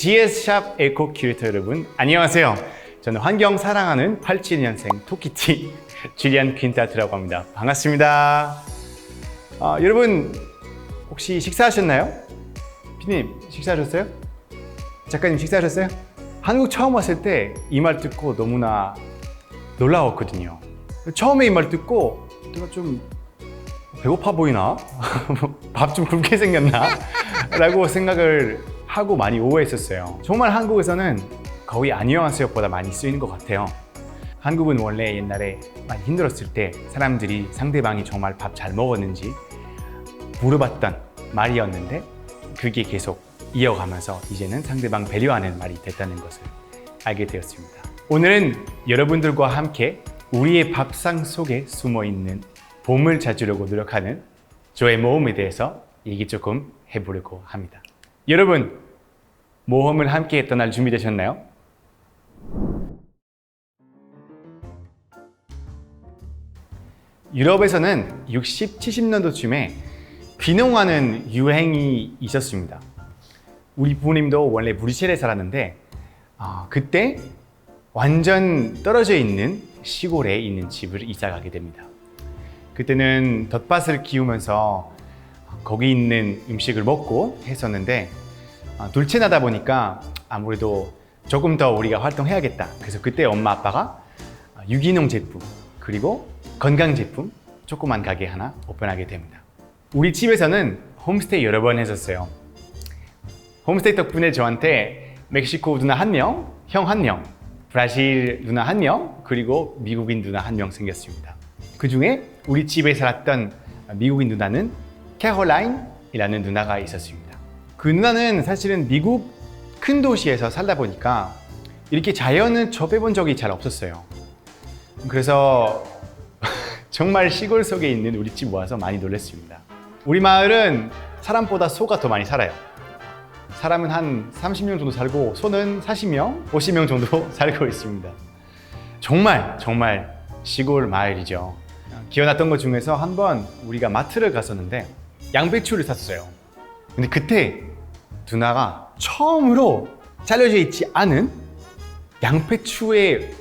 GS샵 에코 큐레이터 여러분 안녕하세요. 저는 환경 사랑하는 87년생 토끼티 줄리안 퀸타트라고 합니다. 반갑습니다. 여러분 혹시 식사하셨나요? 피디님 식사하셨어요? 작가님 식사하셨어요? 한국 처음 왔을 때 이 말 듣고 너무나 놀라웠거든요. 처음에 이 말 듣고 내가 좀 배고파 보이나? 밥 좀 굶게 생겼나? 라고 생각을 하고 많이 오해했었어요. 정말 한국에서는 거의 안녕하세요보다 많이 쓰이는 것 같아요. 한국은 원래 옛날에 많이 힘들었을 때 사람들이 상대방이 정말 밥 잘 먹었는지 물어봤던 말이었는데 그게 계속 이어가면서 이제는 상대방 배려하는 말이 됐다는 것을 알게 되었습니다. 오늘은 여러분들과 함께 우리의 밥상 속에 숨어있는 보물 찾으려고 노력하는 저의 모험에 대해서 얘기 조금 해보려고 합니다. 여러분 모험을 함께 떠날 준비되셨나요? 유럽에서는 60, 70년도쯤에 귀농하는 유행이 있었습니다. 우리 부모님도 원래 브뤼셀에 살았는데 그때 완전 떨어져 있는 시골에 있는 집을 이사 가게 됩니다. 그때는 텃밭을 키우면서 거기 있는 음식을 먹고 했었는데 둘째 나다 보니까 아무래도 조금 더 우리가 활동해야겠다. 그래서 그때 엄마 아빠가 유기농 제품 그리고 건강 제품 조그만 가게 하나 오픈하게 됩니다. 우리 집에서는 홈스테이 여러 번 했었어요. 홈스테이 덕분에 저한테 멕시코 누나 1명, 형 1명, 브라질 누나 1명, 그리고 미국인 누나 1명 생겼습니다. 그 중에 우리 집에 살았던 미국인 누나는 캐롤라인이라는 누나가 있었습니다. 그 누나는 사실은 미국 큰 도시에서 살다 보니까 이렇게 자연을 접해본 적이 잘 없었어요. 그래서 정말 시골 속에 있는 우리 집 와서 많이 놀랐습니다. 우리 마을은 사람보다 소가 더 많이 살아요. 사람은 한 30명 정도 살고 소는 40명, 50명 정도 살고 있습니다. 정말 시골 마을이죠. 기억났던 것 중에서 한번 우리가 마트를 갔었는데 양배추를 샀어요. 근데 그때 누나가 처음으로 잘려져 있지 않은 양배추의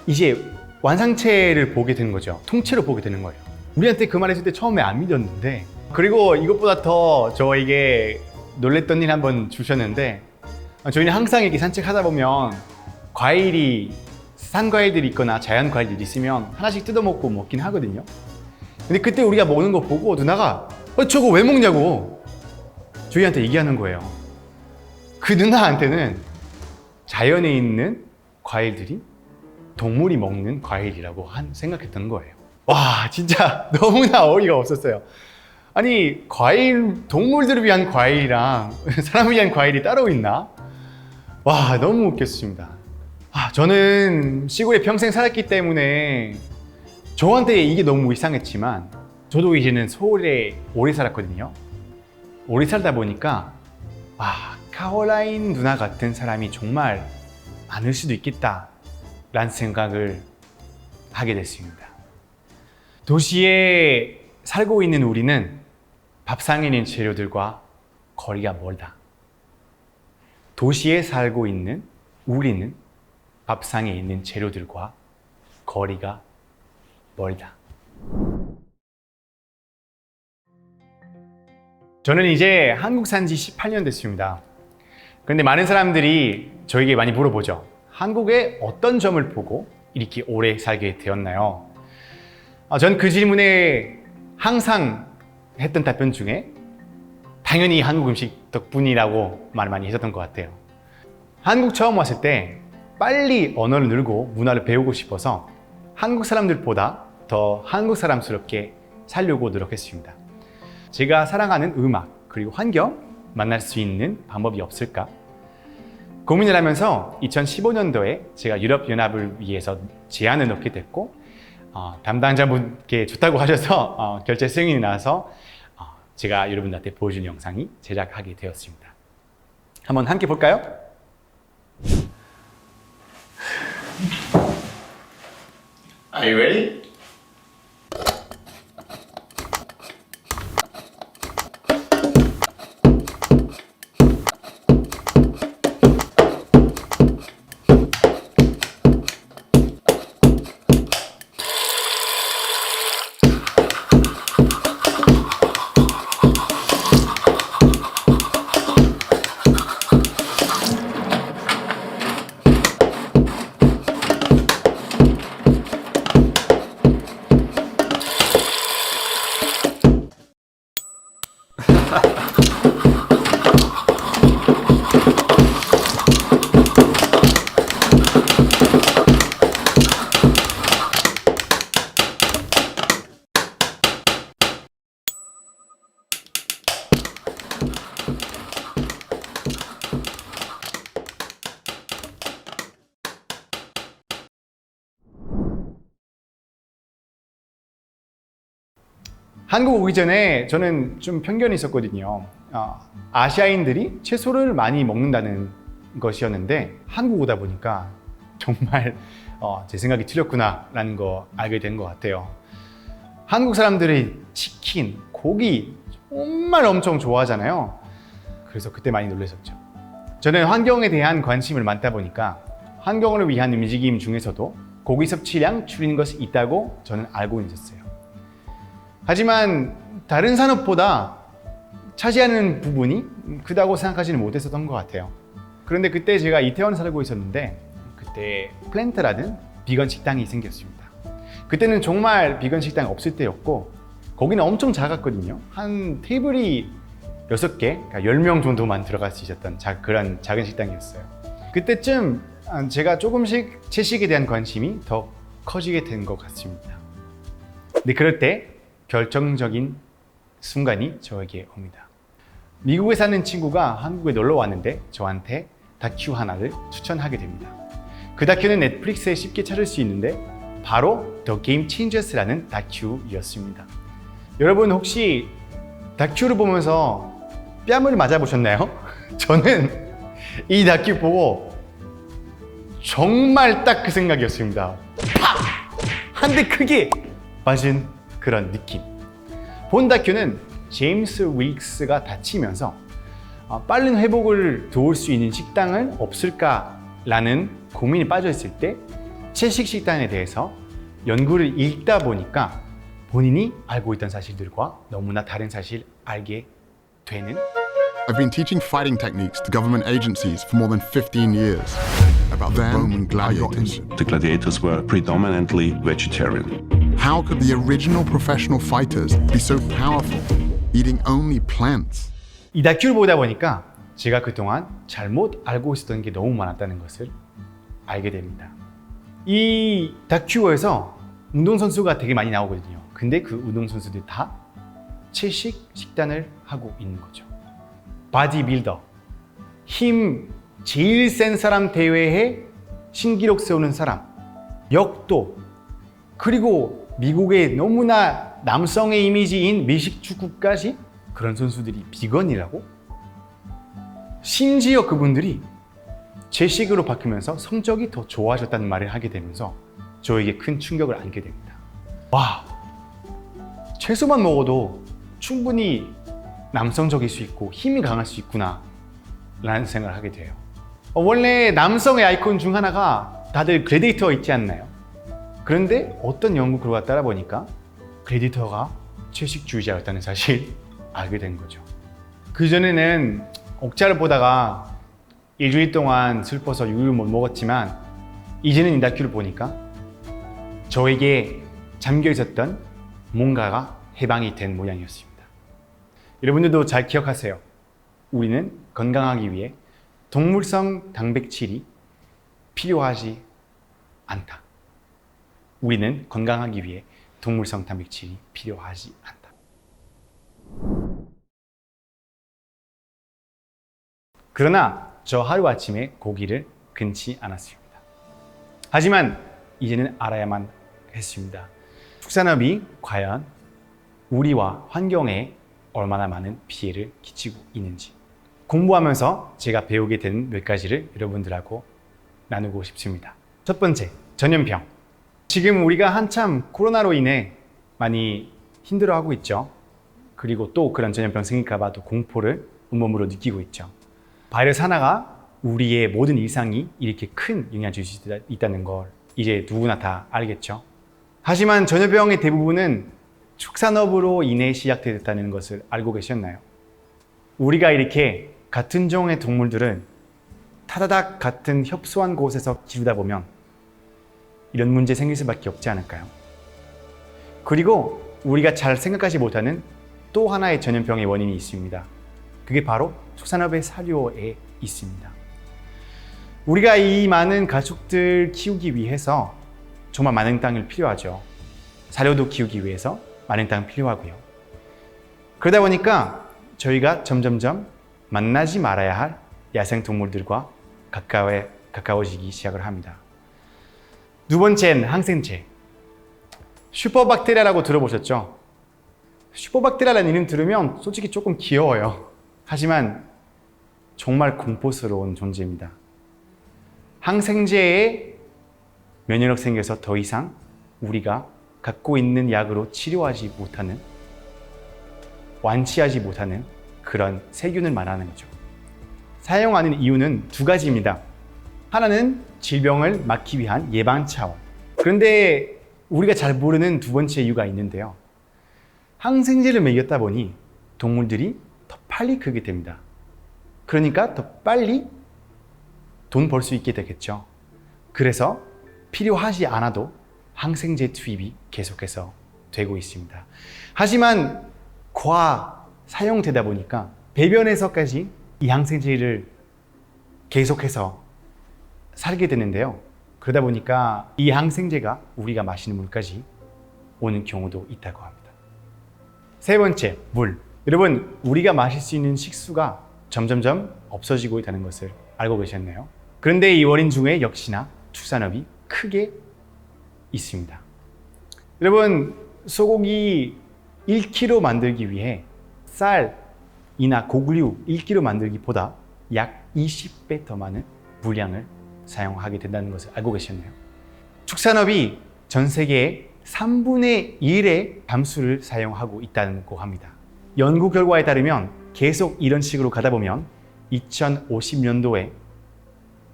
이제 완성체를 보게 되는 거죠. 통째로 보게 되는 거예요. 우리한테 그 말 했을 때 처음에 안 믿었는데, 그리고 이것보다 더 저에게 놀랬던 일 한번 주셨는데, 저희는 항상 이렇게 산책하다 보면 산 과일들이 있거나 자연 과일들이 있으면 하나씩 뜯어먹고 먹긴 하거든요. 근데 그때 우리가 먹는 거 보고 누나가 저거 왜 먹냐고 저희한테 얘기하는 거예요. 그 누나한테는 자연에 있는 과일들이 동물이 먹는 과일이라고 생각했던 거예요. 와, 진짜 너무나 어이가 없었어요. 아니, 동물들을 위한 과일이랑 사람을 위한 과일이 따로 있나? 와, 너무 웃겼습니다. 저는 시골에 평생 살았기 때문에 저한테 이게 너무 이상했지만 저도 이제는 서울에 오래 살았거든요. 오래 살다 보니까 캐롤라인 누나 같은 사람이 정말 많을 수도 있겠다 라는 생각을 하게 됐습니다. 도시에 살고 있는 우리는 밥상에 있는 재료들과 거리가 멀다. 도시에 살고 있는 우리는 밥상에 있는 재료들과 거리가 멀다. 저는 이제 한국 산 지 18년 됐습니다. 그런데 많은 사람들이 저에게 많이 물어보죠. 한국의 어떤 점을 보고 이렇게 오래 살게 되었나요? 전 그 질문에 항상 했던 답변 중에 당연히 한국 음식 덕분이라고 말 많이 했었던 것 같아요. 한국 처음 왔을 때 빨리 언어를 늘고 문화를 배우고 싶어서 한국 사람들보다 더 한국 사람스럽게 살려고 노력했습니다. 제가 사랑하는 음악 그리고 환경 만날 수 있는 방법이 없을까? 고민을 하면서 2015년도에 제가 유럽연합을 위해서 제안을 넣게 됐고 담당자분께 좋다고 하셔서 결제 승인이 나서 제가 여러분들한테 보여줄 영상이 제작하게 되었습니다. 한번 함께 볼까요? Are you ready? 한국 오기 전에 저는 좀 편견이 있었거든요. 아시아인들이 채소를 많이 먹는다는 것이었는데 한국 오다 보니까 정말 제 생각이 틀렸구나라는 거 알게 된 것 같아요. 한국 사람들이 치킨, 고기 정말 엄청 좋아하잖아요. 그래서 그때 많이 놀랐었죠. 저는 환경에 대한 관심을 많다 보니까 환경을 위한 움직임 중에서도 고기 섭취량 줄이는 것이 있다고 저는 알고 있었어요. 하지만 다른 산업보다 차지하는 부분이 크다고 생각하지는 못했었던 것 같아요. 그런데 그때 제가 이태원에 살고 있었는데 그때 플랜트라는 비건 식당이 생겼습니다. 그때는 정말 비건 식당이 없을 때였고 거기는 엄청 작았거든요. 한 테이블이 6개, 그러니까 10명 정도만 들어갈 수 있었던 그런 작은 식당이었어요. 그때쯤 제가 조금씩 채식에 대한 관심이 더 커지게 된 것 같습니다. 근데 그럴 때 결정적인 순간이 저에게 옵니다. 미국에 사는 친구가 한국에 놀러 왔는데 저한테 다큐 하나를 추천하게 됩니다. 그 다큐는 넷플릭스에 쉽게 찾을 수 있는데 바로 The Game Changers라는 다큐였습니다. 여러분 혹시 다큐를 보면서 뺨을 맞아보셨나요? 저는 이 다큐 보고 정말 딱 그 생각이었습니다. 팍! 한 대 크게 맞은 그런 느낌. 본 다큐는 제임스 윌크스가 다치면서 빠른 회복을 도울 수 있는 식당은 없을까라는 고민에 빠져 있을 때 채식 식단에 대해서 연구를 읽다 보니까 본인이 알고 있던 사실들과 너무나 다른 사실을 알게 되는. I've been teaching fighting techniques to government agencies for more than 15 years about the Roman gladiators. The gladiators were predominantly vegetarian. How could the original professional fighters be so powerful, eating only plants? 이 다큐를 보다 보니까 제가 그동안 잘못 알고 있었던 게 너무 많았다는 것을 알게 됩니다. 이 다큐에서 운동선수가 되게 많이 나오거든요. 근데 그 운동선수들 다 채식 식단을 하고 있는 거죠. 바디빌더, 힘 제일 센 사람 대회에 신기록 세우는 사람, 역도, 그리고 미국의 너무나 남성의 이미지인 미식 축구까지 그런 선수들이 비건이라고? 심지어 그분들이 채식으로 바뀌면서 성적이 더 좋아졌다는 말을 하게 되면서 저에게 큰 충격을 안게 됩니다. 와, 채소만 먹어도 충분히 남성적일 수 있고 힘이 강할 수 있구나 라는 생각을 하게 돼요. 원래 남성의 아이콘 중 하나가 다들 글래디에이터 있지 않나요? 그런데 어떤 연구 결과가 따라 보니까 글래디에이터가 채식주의자였다는 사실 알게 된 거죠. 그전에는 억자를 보다가 일주일 동안 슬퍼서 육을 못 먹었지만 이제는 이 다큐를 보니까 저에게 잠겨 있었던 뭔가가 해방이 된 모양이었습니다. 여러분들도 잘 기억하세요. 우리는 건강하기 위해 동물성 단백질이 필요하지 않다. 우리는 건강하기 위해 동물성 단백질이 필요하지 않다. 그러나 저 하루아침에 고기를 끊지 않았습니다. 하지만 이제는 알아야만 했습니다. 축산업이 과연 우리와 환경에 얼마나 많은 피해를 끼치고 있는지 공부하면서 제가 배우게 된 몇 가지를 여러분들하고 나누고 싶습니다. 첫 번째, 전염병. 지금 우리가 한참 코로나로 인해 많이 힘들어하고 있죠. 그리고 또 그런 전염병 생길까 봐 또 공포를 온몸으로 느끼고 있죠. 바이러스 하나가 우리의 모든 일상이 이렇게 큰 영향을 줄 수 있다는 걸 이제 누구나 다 알겠죠. 하지만 전염병의 대부분은 축산업으로 인해 시작됐다는 것을 알고 계셨나요? 우리가 이렇게 같은 종의 동물들을 타다닥 같은 협소한 곳에서 기르다 보면 이런 문제 생길 수밖에 없지 않을까요? 그리고 우리가 잘 생각하지 못하는 또 하나의 전염병의 원인이 있습니다. 그게 바로 축산업의 사료에 있습니다. 우리가 이 많은 가축들 키우기 위해서 정말 많은 땅이 필요하죠. 사료도 키우기 위해서 많은 땅이 필요하고요. 그러다 보니까 저희가 점점점 만나지 말아야 할 야생동물들과 가까워지기 시작을 합니다. 두 번째는 항생제. 슈퍼박테리아라고 들어보셨죠? 슈퍼박테리아라는 이름 들으면 솔직히 조금 귀여워요. 하지만 정말 공포스러운 존재입니다. 항생제에 면역력 생겨서 더 이상 우리가 갖고 있는 약으로 치료하지 못하는, 완치하지 못하는 그런 세균을 말하는 거죠. 사용하는 이유는 두 가지입니다. 하나는 질병을 막기 위한 예방 차원. 그런데 우리가 잘 모르는 두 번째 이유가 있는데요. 항생제를 먹였다 보니 동물들이 더 빨리 크게 됩니다. 그러니까 더 빨리 돈 벌 수 있게 되겠죠. 그래서 필요하지 않아도 항생제 투입이 계속해서 되고 있습니다. 하지만 과다 사용되다 보니까 배변에서까지 이 항생제를 계속해서 살게 되는데요. 그러다 보니까 이 항생제가 우리가 마시는 물까지 오는 경우도 있다고 합니다. 세 번째, 물. 여러분, 우리가 마실 수 있는 식수가 점점점 없어지고 있다는 것을 알고 계셨나요? 그런데 이 원인 중에 역시나 축산업이 크게 있습니다. 여러분, 소고기 1kg 만들기 위해 쌀이나 고구려 1kg 만들기보다 약 20배 더 많은 물량을 사용하게 된다는 것을 알고 계셨나요? 축산업이 전 세계의 3분의 1의 담수를 사용하고 있다고 합니다. 연구 결과에 따르면 계속 이런 식으로 가다 보면 2050년도에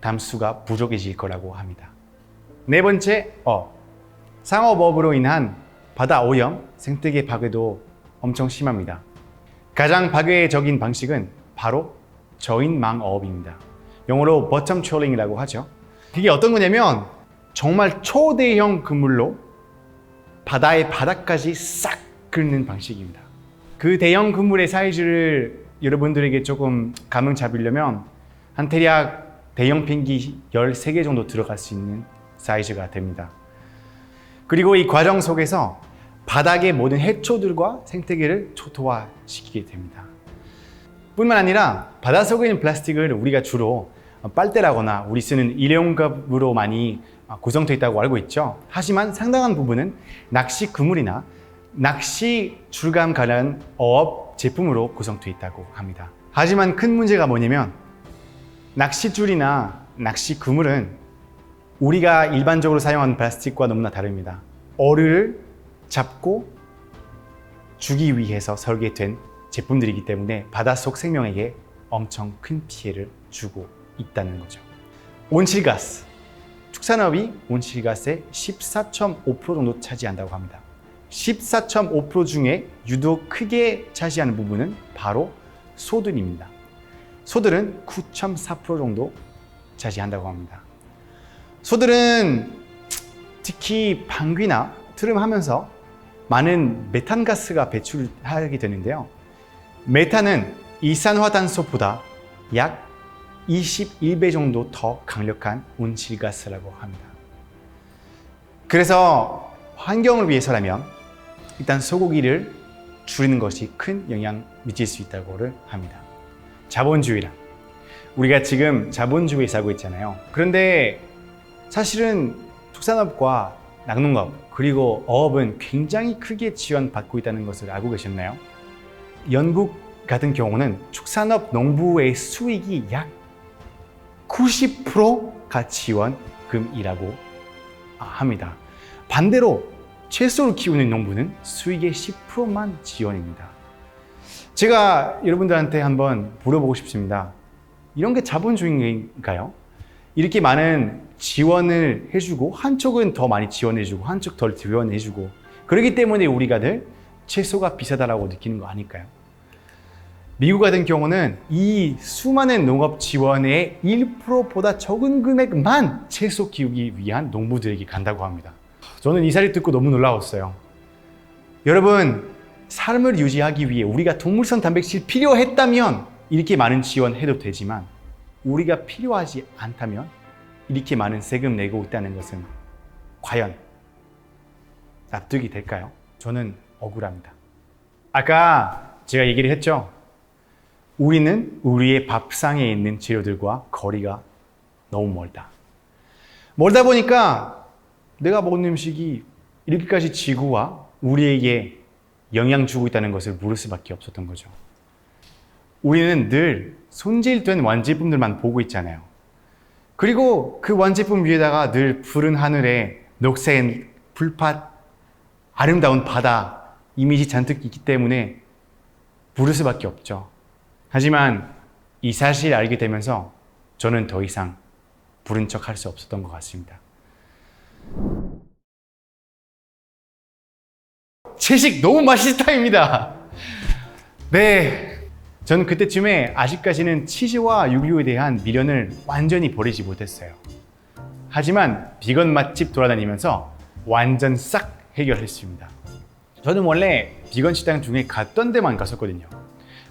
담수가 부족해질 거라고 합니다. 네 번째, 상업업으로 인한 바다 오염, 생태계 파괴도 엄청 심합니다. 가장 파괴적인 방식은 바로 저인망어업입니다. 영어로 bottom trawling이라고 하죠. 이게 어떤 거냐면 정말 초대형 그물로 바다의 바닥까지 싹 긁는 방식입니다. 그 대형 그물의 사이즈를 여러분들에게 조금 감을 잡으려면 한 대략 대형 비행기 13개 정도 들어갈 수 있는 사이즈가 됩니다. 그리고 이 과정 속에서 바닥의 모든 해초들과 생태계를 초토화시키게 됩니다. 뿐만 아니라 바닷속에 있는 플라스틱을 우리가 주로 빨대라거나 우리 쓰는 일회용컵으로 많이 구성되어 있다고 알고 있죠. 하지만 상당한 부분은 낚시 그물이나 낚시 줄감 관련 어업 제품으로 구성되어 있다고 합니다. 하지만 큰 문제가 뭐냐면 낚시줄이나 낚시 그물은 우리가 일반적으로 사용하는 플라스틱과 너무나 다릅니다. 어류를 잡고 주기 위해서 설계된 제품들이기 때문에 바닷속 생명에게 엄청 큰 피해를 주고 있다는 거죠. 온실가스. 축산업이 온실가스의 14.5% 정도 차지한다고 합니다. 14.5% 중에 유독 크게 차지하는 부분은 바로 소들입니다. 소들은 9.4% 정도 차지한다고 합니다. 소들은 특히 방귀나 트름하면서 많은 메탄가스가 배출하게 되는데요. 메탄은 이산화탄소보다 약 21배 정도 더 강력한 온실가스라고 합니다. 그래서 환경을 위해서라면 일단 소고기를 줄이는 것이 큰 영향을 미칠 수 있다고 합니다. 자본주의란 우리가 지금 자본주의에 살고 있잖아요. 그런데 사실은 축산업과 낙농업 그리고 어업은 굉장히 크게 지원받고 있다는 것을 알고 계셨나요? 영국 같은 경우는 축산업 농부의 수익이 약 90%가 지원금이라고 합니다. 반대로 채소를 키우는 농부는 수익의 10%만 지원입니다. 제가 여러분들한테 한번 물어보고 싶습니다. 이런 게 자본주의인가요? 이렇게 많은 지원을 해주고 한쪽은 더 많이 지원해주고 한쪽 덜 지원해주고 그렇기 때문에 우리가 늘 채소가 비싸다라고 느끼는 거 아닐까요? 미국 같은 경우는 이 수많은 농업 지원의 1%보다 적은 금액만 채소 키우기 위한 농부들에게 간다고 합니다. 저는 이 사실 듣고 너무 놀라웠어요. 여러분, 삶을 유지하기 위해 우리가 동물성 단백질 필요했다면 이렇게 많은 지원해도 되지만 우리가 필요하지 않다면 이렇게 많은 세금 내고 있다는 것은 과연 납득이 될까요? 저는 억울합니다. 아까 제가 얘기를 했죠. 우리는 우리의 밥상에 있는 재료들과 거리가 너무 멀다. 멀다 보니까 내가 먹는 음식이 이렇게까지 지구와 우리에게 영향 주고 있다는 것을 모를 수밖에 없었던 거죠. 우리는 늘 손질된 완제품들만 보고 있잖아요. 그리고 그 완제품 위에다가 늘 푸른 하늘에 녹색 풀밭, 아름다운 바다 이미지 잔뜩 있기 때문에 부를 수밖에 없죠. 하지만 이 사실을 알게 되면서 저는 더 이상 부른 척 할 수 없었던 것 같습니다. 채식 너무 맛있다입니다. 네, 저는 그때쯤에 아직까지는 치즈와 육류에 대한 미련을 완전히 버리지 못했어요. 하지만 비건 맛집 돌아다니면서 완전 싹 해결했습니다. 저는 원래 비건 식당 중에 갔던 데만 갔었거든요.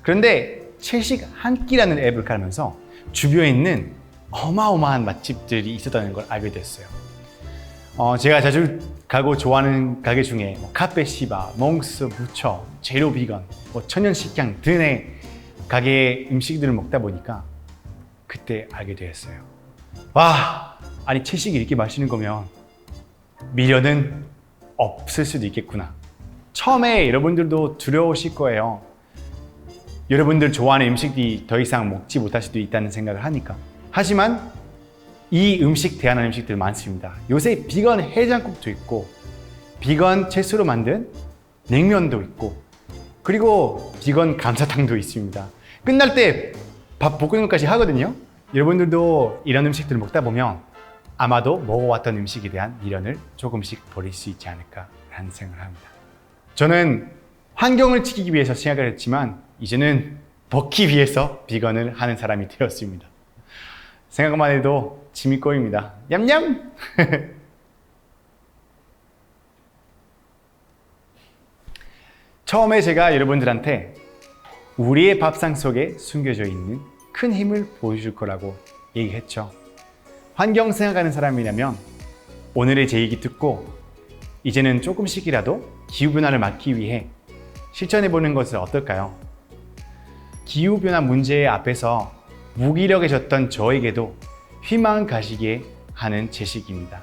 그런데 채식 한 끼라는 앱을 깔면서 주변에 있는 어마어마한 맛집들이 있었다는 걸 알게 됐어요. 제가 자주 가고 좋아하는 가게 중에 카페시바, 몽스, 부처, 제로 비건, 천연 식량 등의 가게의 음식들을 먹다 보니까 그때 알게 되었어요. 와, 아니 채식이 이렇게 맛있는 거면 미련은 없을 수도 있겠구나. 처음에 여러분들도 두려우실 거예요. 여러분들 좋아하는 음식이 더 이상 먹지 못할 수도 있다는 생각을 하니까. 하지만 이 음식 대안하는 음식들 많습니다. 요새 비건 해장국도 있고 비건 채소로 만든 냉면도 있고 그리고 비건 감자탕도 있습니다. 끝날 때 밥 볶음까지 하거든요. 여러분들도 이런 음식들을 먹다 보면 아마도 먹어왔던 음식에 대한 미련을 조금씩 버릴 수 있지 않을까라는 생각을 합니다. 저는 환경을 지키기 위해서 생각을 했지만 이제는 먹기 위해서 비건을 하는 사람이 되었습니다. 생각만 해도 침이 꼬입니다. 냠냠! 처음에 제가 여러분들한테 우리의 밥상 속에 숨겨져 있는 큰 힘을 보여줄 거라고 얘기했죠. 환경 생각하는 사람이라면 오늘의 제 얘기 듣고 이제는 조금씩이라도 기후변화를 막기 위해 실천해보는 것은 어떨까요? 기후변화 문제 앞에서 무기력해졌던 저에게도 희망을 가지게 하는 제식입니다.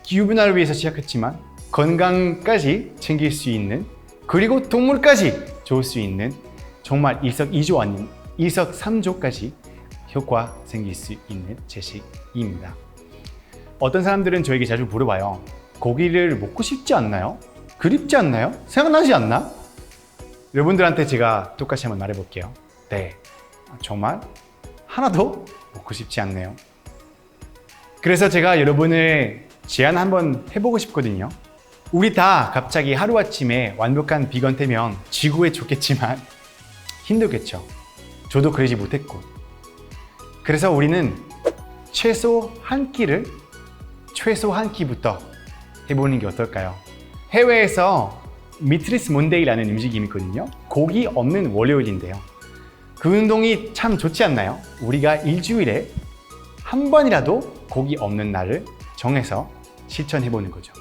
기후변화를 위해서 시작했지만 건강까지 챙길 수 있는 그리고 동물까지 좋을 수 있는 정말 일석이조 아닌 일석삼조까지 효과 생길 수 있는 제식입니다. 어떤 사람들은 저에게 자주 물어봐요. 고기를 먹고 싶지 않나요? 그립지 않나요? 생각나지 않나? 여러분들한테 제가 똑같이 한번 말해볼게요. 네, 정말 하나도 먹고 싶지 않네요. 그래서 제가 여러분을 제안 한번 해보고 싶거든요. 우리 다 갑자기 하루아침에 완벽한 비건 되면 지구에 좋겠지만 힘들겠죠. 저도 그러지 못했고. 그래서 우리는 최소 한 끼부터 해보는 게 어떨까요? 해외에서 미트리스 몬데이라는 움직임이 있거든요. 고기 없는 월요일인데요. 그 운동이 참 좋지 않나요? 우리가 일주일에 한 번이라도 고기 없는 날을 정해서 실천해보는 거죠.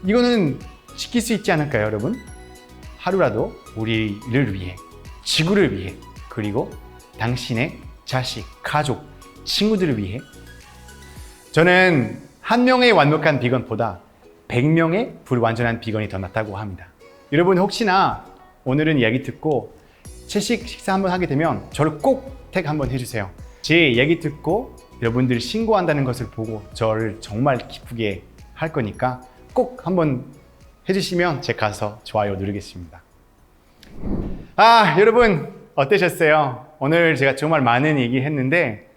이거는 지킬 수 있지 않을까요, 여러분? 하루라도 우리를 위해, 지구를 위해, 그리고 당신의 자식, 가족, 친구들을 위해. 저는 한 명의 완벽한 비건보다 100명의 불완전한 비건이 더 낫다고 합니다. 여러분 혹시나 오늘은 이야기 듣고 채식 식사 한번 하게 되면 저를 꼭 태그 한번 해주세요. 제 얘기 듣고 여러분들이 신고한다는 것을 보고 저를 정말 기쁘게 할 거니까 꼭 한번 해주시면 제가 가서 좋아요 누르겠습니다. 여러분 어떠셨어요? 오늘 제가 정말 많은 얘기 했는데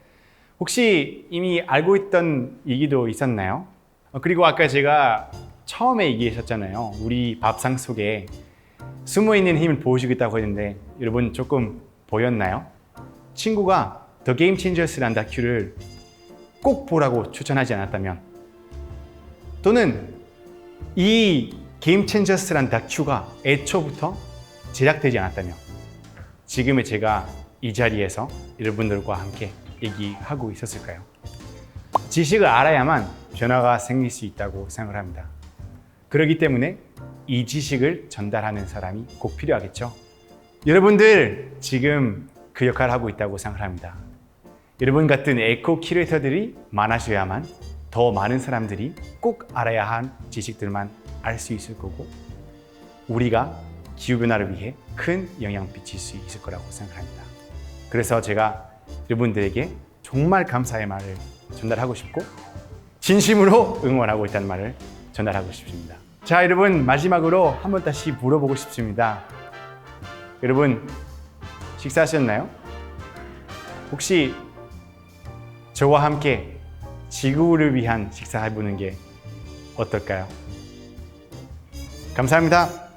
혹시 이미 알고 있던 얘기도 있었나요? 그리고 아까 제가 처음에 얘기했었잖아요. 우리 밥상 속에 숨어있는 힘을 보여주겠다고 했는데 여러분 조금 보였나요? 친구가 The Game Changers라는 다큐를 꼭 보라고 추천하지 않았다면, 또는 이 Game Changers라는 다큐가 애초부터 제작되지 않았다면 지금의 제가 이 자리에서 여러분들과 함께 얘기하고 있었을까요? 지식을 알아야만 변화가 생길 수 있다고 생각을 합니다. 그렇기 때문에 이 지식을 전달하는 사람이 꼭 필요하겠죠. 여러분들 지금 그 역할을 하고 있다고 생각합니다. 여러분 같은 에코 큐레이터들이 많아져야만 더 많은 사람들이 꼭 알아야 할 지식들만 알 수 있을 거고, 우리가 기후변화를 위해 큰 영향을 미칠 수 있을 거라고 생각합니다. 그래서 제가 여러분들에게 정말 감사의 말을 전달하고 싶고 진심으로 응원하고 있다는 말을 전달하고 싶습니다. 자, 여러분 마지막으로 한 번 다시 물어보고 싶습니다. 여러분 식사하셨나요? 혹시 저와 함께 지구를 위한 식사해보는 게 어떨까요? 감사합니다.